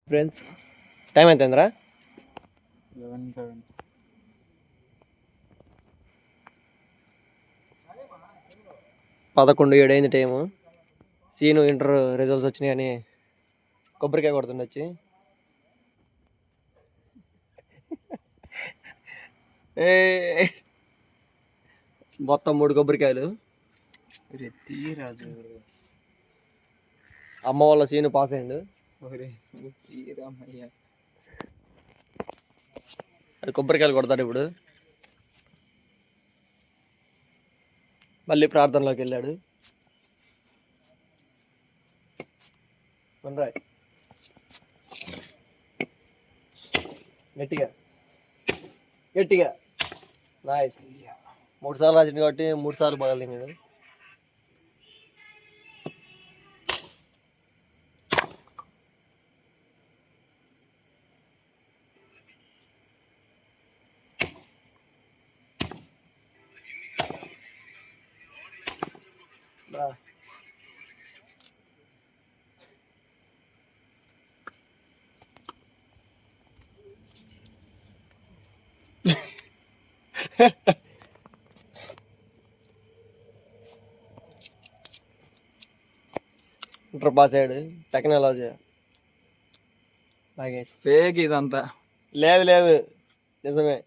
Friends time ఎంత అయిందిరా? 11:07. 11:07 అయింది టైము. సీను ఇంటర్ రిజల్ట్స్ వచ్చినాయి అని కొబ్బరికాయ కొడుతుండొచ్చి మొత్తం 3 కొబ్బరికాయలు. అమ్మ వాళ్ళ సీను పాస్ అయ్యిండు. అది కొబ్బరికాయలు కొడతాడు ఇప్పుడు. మళ్ళీ ప్రార్థనలోకి వెళ్ళాడు. గట్టిగా గట్టిగా నైస్. 3 సార్లు రాసింది కాబట్టి 3 సార్లు పగలింది కదా. ఇంటర్ పాస్ అయ్యాడు. టెక్నాలజీ ఫేక్ ఇదంతా. లేదు లేదు నిజమే.